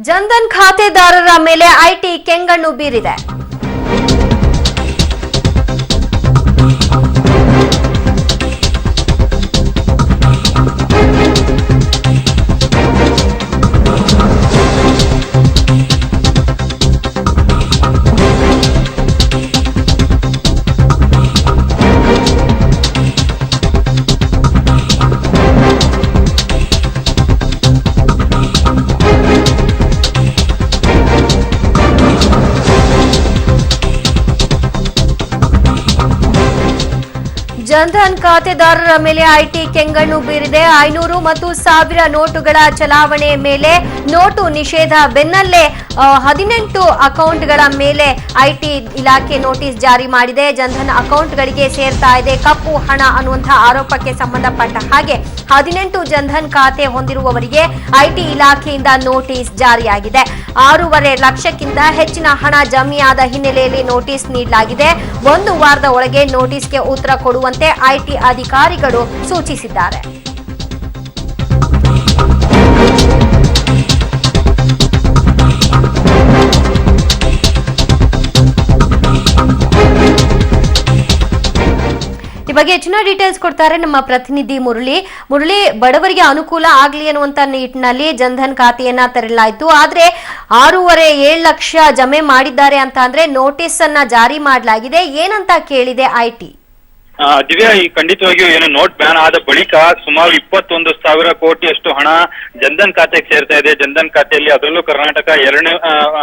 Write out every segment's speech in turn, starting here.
ಜನ್ಧನ್ ಖಾತೆದಾರರ ಮೇಲೆ ಐಟಿ ಕೆಂಗಣ್ಣು ಬೀರಿದೆ. ಜನ್ಧನ್ ಖಾತೆದಾರರ ಮೇಲೆ ಐಟಿ ಕೆಂಗಣ್ಣು ಬೀರಿದೆ. 500 ಮತ್ತು 1000 ನೋಟುಗಳ ಚಲಾವಣೆ ಮೇಲೆ ನೋಟು ನಿಷೇಧ ಬೆನ್ನಲ್ಲೇ 18 ಅಕೌಂಟ್ಗಳ ಮೇಲೆ ಐಟಿ ಇಲಾಖೆ ನೋಟಿಸ್ ಜಾರಿ ಮಾಡಿದೆ. ಜನ್ಧನ್ ಅಕೌಂಟ್ಗಳಿಗೆ ಸೇರ್ತಾ ಇದೆ ಕಪ್ಪು ಹಣ ಅನ್ನುವಂತಹ ಆರೋಪಕ್ಕೆ ಸಂಬಂಧಪಟ್ಟ ಹಾಗೆ 18 ಜನ್ಧನ್ ಖಾತೆ ಹೊಂದಿರುವವರಿಗೆ ಐಟಿ ಇಲಾಖೆಯಿಂದ ನೋಟಿಸ್ ಜಾರಿಯಾಗಿದೆ. 6.5 ಲಕ್ಷಕ್ಕಿಂತ ಹೆಚ್ಚಿನ ಹಣ ಜಮೆಯಾದ ಹಿನ್ನೆಲೆಯಲ್ಲಿ ನೋಟಿಸ್ ನೀಡಲಾಗಿದೆ. 1 ವಾರದ ಒಳಗೆ ನೋಟಿಸ್ಗೆ ಉತ್ತರ ಕೊಡುವಂತೆ ಐಟಿ ಅಧಿಕಾರಿಗಳು ಸೂಚಿಸಿದ್ದಾರೆ. ಈ ಬಗ್ಗೆ ಹೆಚ್ಚಿನ ಡೀಟೇಲ್ಸ್ ಕೊಡ್ತಾರೆ ನಮ್ಮ ಪ್ರತಿನಿಧಿ ಮುರಳಿ. ಬಡವರಿಗೆ ಅನುಕೂಲ ಆಗ್ಲಿ ಅನ್ನುವಂತ ನಿಟ್ಟಿನಲ್ಲಿ ಜನ್ಧನ್ ಖಾತೆಯನ್ನ ತೆರಲಾಯಿತು. ಆದ್ರೆ 6.5-7 ಲಕ್ಷ ಜಮೆ ಮಾಡಿದ್ದಾರೆ ಅಂತ ಅಂದ್ರೆ ನೋಟಿಸ್ ಅನ್ನ ಜಾರಿ ಮಾಡಲಾಗಿದೆ. ಏನಂತ ಕೇಳಿದೆ ಐಟಿ? ದಿವ್ಯಾ, ಈ ಖಂಡಿತವಾಗಿಯೂ ಏನು ನೋಟ್ ಬ್ಯಾನ್ ಆದ ಬಳಿಕ ಸುಮಾರು 21,000 ಕೋಟಿಯಷ್ಟು ಹಣ ಜನ್ಧನ್ ಖಾತೆಗೆ ಸೇರ್ತಾ ಇದೆ. ಜನ್ಧನ್ ಖಾತೆಯಲ್ಲಿ ಅದರಲ್ಲೂ ಕರ್ನಾಟಕ 2ನೇ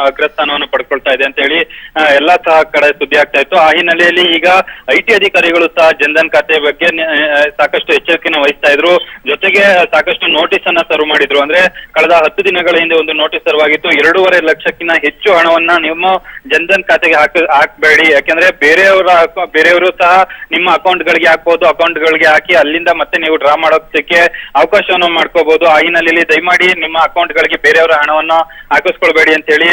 ಅಗ್ರಸ್ಥಾನವನ್ನು ಪಡ್ಕೊಳ್ತಾ ಇದೆ ಅಂತ ಹೇಳಿ ಎಲ್ಲಾ ಸಹ ಕಡೆ ಸುದ್ದಿ ಆಗ್ತಾ ಇತ್ತು. ಆ ಹಿನ್ನೆಲೆಯಲ್ಲಿ ಈಗ ಐಟಿ ಅಧಿಕಾರಿಗಳು ಸಹ ಜನ್ಧನ್ ಖಾತೆ ಬಗ್ಗೆ ಸಾಕಷ್ಟು ಎಚ್ಚರಿಕೆಯನ್ನು ವಹಿಸ್ತಾ ಇದ್ರು. ಜೊತೆಗೆ ಸಾಕಷ್ಟು ನೋಟಿಸ್ ಅನ್ನ ಸರ್ವ್ ಮಾಡಿದ್ರು. ಅಂದ್ರೆ ಕಳೆದ 10 ದಿನಗಳ ಹಿಂದೆ ಒಂದು ನೋಟಿಸ್ ಸರ್ವ್ ಆಗಿತ್ತು. 2.5 ಲಕ್ಷಕ್ಕಿಂತ ಹೆಚ್ಚು ಹಣವನ್ನ ನಿಮ್ಮ ಜನ್ಧನ್ ಖಾತೆಗೆ ಹಾಕಬೇಡಿ, ಯಾಕೆಂದ್ರೆ ಬೇರೆಯವರು ಸಹ ನಿಮ್ಮ ಅಕೌಂಟ್ ಗಳಿಗೆ ಹಾಕಬಹುದು. ಅಕೌಂಟ್ ಗಳಿಗೆ ಹಾಕಿ ಅಲ್ಲಿಂದ ಮತ್ತೆ ನೀವು ಡ್ರಾ ಮಾಡೋದಕ್ಕೆ ಅವಕಾಶವನ್ನು ಮಾಡ್ಕೋಬಹುದು. ಆ ಹಿನ್ನೆಲೆಯಲ್ಲಿ ದಯಮಾಡಿ ನಿಮ್ಮ ಅಕೌಂಟ್ ಗಳಿಗೆ ಬೇರೆಯವರ ಹಣವನ್ನು ಹಾಕಿಸ್ಕೊಳ್ಬೇಡಿ ಅಂತ ಹೇಳಿ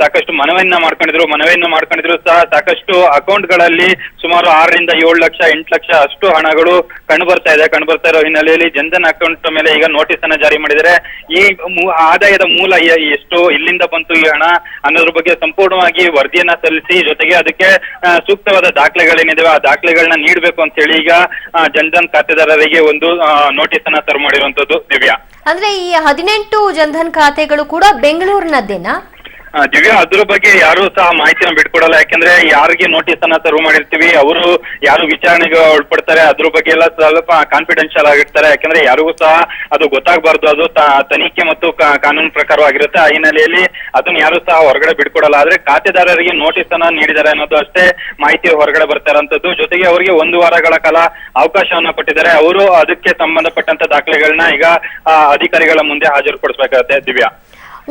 ಸಾಕಷ್ಟು ಮನವಿಯನ್ನ ಮಾಡ್ಕೊಂಡಿದ್ರು ಸಹ ಸಾಕಷ್ಟು ಅಕೌಂಟ್ ಗಳಲ್ಲಿ ಸುಮಾರು 6ರಿಂದ 7 ಲಕ್ಷ 8 ಲಕ್ಷ ಅಷ್ಟು ಹಣಗಳು ಕಂಡು ಬರ್ತಾ ಇರೋ ಹಿನ್ನೆಲೆಯಲ್ಲಿ ಜನ್ಧನ್ ಅಕೌಂಟ್ ಮೇಲೆ ಈಗ ನೋಟಿಸ್ ಅನ್ನ ಜಾರಿ ಮಾಡಿದರೆ ಈ ಆದಾಯದ ಮೂಲ ಎಷ್ಟು, ಇಲ್ಲಿಂದ ಬಂತು ಈ ಹಣ ಅನ್ನೋದ್ರ ಬಗ್ಗೆ ಸಂಪೂರ್ಣವಾಗಿ ವರದಿಯನ್ನ ಸಲ್ಲಿಸಿ ಜೊತೆಗೆ ಅದಕ್ಕೆ ಸೂಕ್ತವಾದ ದಾಖಲೆಗಳೇನಿದಾವೆ ಆ ದಾಖಲೆಗಳನ್ನ ನೀಡಬೇಕು ಅಂತ ಹೇಳಿ ಈಗ ಜನ್ಧನ್ ಖಾತೆದಾರರಿಗೆ ಒಂದು ನೋಟಿಸ್ ಅನ್ನ ಸರ್ವ್ ಮಾಡಿರುವಂತದ್ದು. ದಿವ್ಯಾ, ಅಂದ್ರೆ ಈ 18 ಜನ್ಧನ್ ಖಾತೆಗಳು ಕೂಡ ಬೆಂಗಳೂರಿನದ್ದೇನಾ? ದಿವ್ಯಾ, ಅದ್ರ ಬಗ್ಗೆ ಯಾರು ಸಹ ಮಾಹಿತಿನ ಬಿಟ್ಕೊಡಲ್ಲ. ಯಾಕಂದ್ರೆ ಯಾರಿಗೆ ನೋಟಿಸ್ ಅನ್ನ ಸರ್ವ್ ಮಾಡಿರ್ತೀವಿ ಅವರು ಯಾರು ವಿಚಾರಣೆಗೆ ಒಳಪಡ್ತಾರೆ ಅದ್ರ ಬಗ್ಗೆ ಎಲ್ಲ ಸ್ವಲ್ಪ ಕಾನ್ಫಿಡೆನ್ಶಿಯಲ್ ಆಗಿರ್ತಾರೆ. ಯಾಕಂದ್ರೆ ಯಾರಿಗೂ ಸಹ ಅದು ಗೊತ್ತಾಗಬಾರ್ದು, ಅದು ತನಿಖೆ ಮತ್ತು ಕಾನೂನು ಪ್ರಕಾರವಾಗಿರುತ್ತೆ. ಆ ಹಿನ್ನೆಲೆಯಲ್ಲಿ ಅದನ್ನ ಯಾರು ಸಹ ಹೊರಗಡೆ ಬಿಟ್ಕೊಡಲ್ಲ. ಆದ್ರೆ ಖಾತೆದಾರರಿಗೆ ನೋಟಿಸ್ ಅನ್ನ ನೀಡಿದ್ದಾರೆ ಅನ್ನೋದು ಅಷ್ಟೇ ಮಾಹಿತಿ ಹೊರಗಡೆ ಬರ್ತಾ ಇರೋಂಥದ್ದು. ಜೊತೆಗೆ ಅವರಿಗೆ 1 ವಾರಗಳ ಕಾಲ ಅವಕಾಶವನ್ನ ಕೊಟ್ಟಿದ್ದಾರೆ. ಅವರು ಅದಕ್ಕೆ ಸಂಬಂಧಪಟ್ಟಂತ ದಾಖಲೆಗಳನ್ನ ಈಗ ಅಧಿಕಾರಿಗಳ ಮುಂದೆ ಹಾಜರುಪಡಿಸಬೇಕಾಗುತ್ತೆ. ದಿವ್ಯಾ,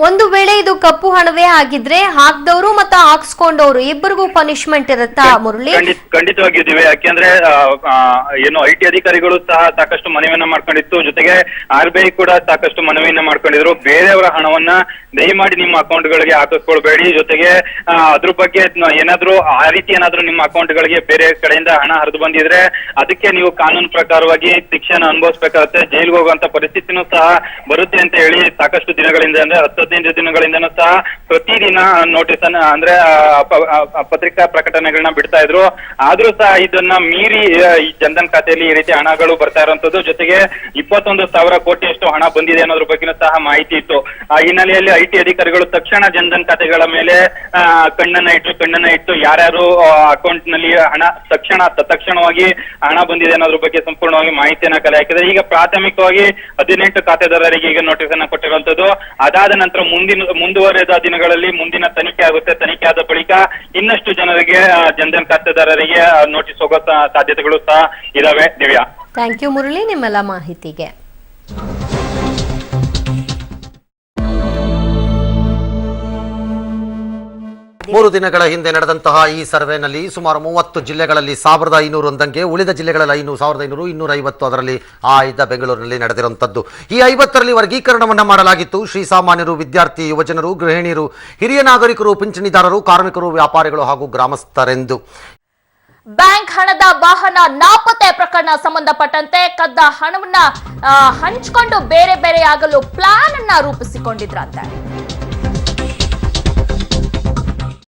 ಒಂದು ವೇಳೆ ಇದು ಕಪ್ಪು ಹಣವೇ ಆಗಿದ್ರೆ ಹಾಕ್ದವರು ಮತ್ತು ಹಾಕ್ಸ್ಕೊಂಡವರು ಇಬ್ಬರಿಗೂ ಪನಿಷ್ಮೆಂಟ್ ಇರುತ್ತಾ ಮುರಳಿ? ಖಂಡಿತವಾಗಿದ್ದೀವಿ. ಯಾಕೆಂದ್ರೆ ಏನು ಐಟಿ ಅಧಿಕಾರಿಗಳು ಸಹ ಸಾಕಷ್ಟು ಮನವಿಯನ್ನ ಮಾಡ್ಕೊಂಡಿತ್ತು. ಜೊತೆಗೆ RBI ಕೂಡ ಸಾಕಷ್ಟು ಮನವಿಯನ್ನ ಮಾಡ್ಕೊಂಡಿದ್ರು. ಬೇರೆಯವರ ಹಣವನ್ನ ದಯಮಾಡಿ ನಿಮ್ಮ ಅಕೌಂಟ್ ಗಳಿಗೆ ಹಾಕಿಸ್ಕೊಳ್ಬೇಡಿ. ಜೊತೆಗೆ ಅದ್ರ ಬಗ್ಗೆ ಏನಾದ್ರು ಆ ರೀತಿ ಏನಾದ್ರು ನಿಮ್ಮ ಅಕೌಂಟ್ ಗಳಿಗೆ ಬೇರೆ ಕಡೆಯಿಂದ ಹಣ ಹರಿದು ಬಂದಿದ್ರೆ ಅದಕ್ಕೆ ನೀವು ಕಾನೂನು ಪ್ರಕಾರವಾಗಿ ಶಿಕ್ಷೆನ ಅನುಭವಿಸಬೇಕಾಗುತ್ತೆ, ಜೈಲ್ಗೆ ಹೋಗುವಂತ ಪರಿಸ್ಥಿತಿನೂ ಸಹ ಬರುತ್ತೆ ಅಂತ ಹೇಳಿ ಸಾಕಷ್ಟು ದಿನಗಳಿಂದ ಅಂದ್ರೆ 15 ದಿನಗಳಿಂದನೂ ಸಹ ಪ್ರತಿದಿನ ನೋಟಿಸ್ ಅನ್ನ ಅಂದ್ರೆ ಪತ್ರಿಕಾ ಪ್ರಕಟಣೆಗಳನ್ನ ಬಿಡ್ತಾ ಇದ್ರು. ಆದ್ರೂ ಸಹ ಇದನ್ನ ಮೀರಿ ಈ ಜನ್ಧನ್ ಖಾತೆಯಲ್ಲಿ ಈ ರೀತಿ ಹಣಗಳು ಬರ್ತಾ ಇರುವಂತದ್ದು. ಜೊತೆಗೆ 21,000 ಕೋಟಿಯಷ್ಟು ಹಣ ಬಂದಿದೆ ಅನ್ನೋದ್ರ ಬಗ್ಗೆ ಸಹ ಮಾಹಿತಿ ಇತ್ತು. ಆ ಹಿನ್ನೆಲೆಯಲ್ಲಿ ಐಟಿ ಅಧಿಕಾರಿಗಳು ತಕ್ಷಣ ಜನ್ಧನ್ ಖಾತೆಗಳ ಮೇಲೆ ಕಣ್ಣನ್ನ ಇಟ್ಟು ಯಾರ್ಯಾರು ಅಕೌಂಟ್ ನಲ್ಲಿ ಹಣ ತತ್ಕ್ಷಣವಾಗಿ ಹಣ ಬಂದಿದೆ ಅನ್ನೋದ್ರ ಬಗ್ಗೆ ಸಂಪೂರ್ಣವಾಗಿ ಮಾಹಿತಿಯನ್ನ ಕಲೆ ಹಾಕಿದೆ. ಈಗ ಪ್ರಾಥಮಿಕವಾಗಿ 18 ಖಾತೆದಾರರಿಗೆ ಈಗ ನೋಟಿಸ್ ಅನ್ನ ಕೊಟ್ಟಿರುವಂತದ್ದು. ಅದಾದ ನಂತರ ಮುಂದುವರೆದ ದಿನಗಳಲ್ಲಿ ಮುಂದಿನ ತನಿಖೆ ಆಗುತ್ತೆ. ತನಿಖೆ ಆದ ಬಳಿಕ ಇನ್ನಷ್ಟು ಜನರಿಗೆ ಜನ್ಧನ್ ಖಾತೆದಾರರಿಗೆ ನೋಟಿಸ್ ಹೋಗೋ ಸಾಧ್ಯತೆಗಳು ಸಹ ಇದಾವೆ. ದಿವ್ಯಾ, ಥ್ಯಾಂಕ್ ಯು ಮುರಳಿ ನಿಮ್ಮೆಲ್ಲ ಮಾಹಿತಿಗೆ. 3 ದಿನಗಳ ಹಿಂದೆ ನಡೆದಂತಹ ಈ ಸರ್ವೆನಲ್ಲಿ ಸುಮಾರು 30 ಜಿಲ್ಲೆಗಳಲ್ಲಿ 1500 ಅಂದಂಗೆ, ಉಳಿದ ಜಿಲ್ಲೆಗಳಲ್ಲಿ 1500, 250 ಅದರಲ್ಲಿ ಬೆಂಗಳೂರಿನಲ್ಲಿ ನಡೆದಿರುವಂತದ್ದು. ಈ 50ರಲ್ಲಿ ವರ್ಗೀಕರಣವನ್ನು ಮಾಡಲಾಗಿತ್ತು. ಶ್ರೀಸಾಮಾನ್ಯರು, ವಿದ್ಯಾರ್ಥಿ, ಯುವಜನರು, ಗೃಹಿಣಿಯರು, ಹಿರಿಯ ನಾಗರಿಕರು, ಪಿಂಚಣಿದಾರರು, ಕಾರ್ಮಿಕರು, ವ್ಯಾಪಾರಿಗಳು ಹಾಗೂ ಗ್ರಾಮಸ್ಥರೆಂದು. ಬ್ಯಾಂಕ್ ಹಣದ ವಾಹನ ನಾಪತ್ತೆ ಪ್ರಕರಣ ಸಂಬಂಧಪಟ್ಟಂತೆ ಕದ್ದ ಹಣವನ್ನ ಹಂಚಿಕೊಂಡು ಬೇರೆ ಬೇರೆ ಆಗಲು ಪ್ಲಾನ್ ಅನ್ನ ರೂಪಿಸಿಕೊಂಡಿದ್ರಂತೆ.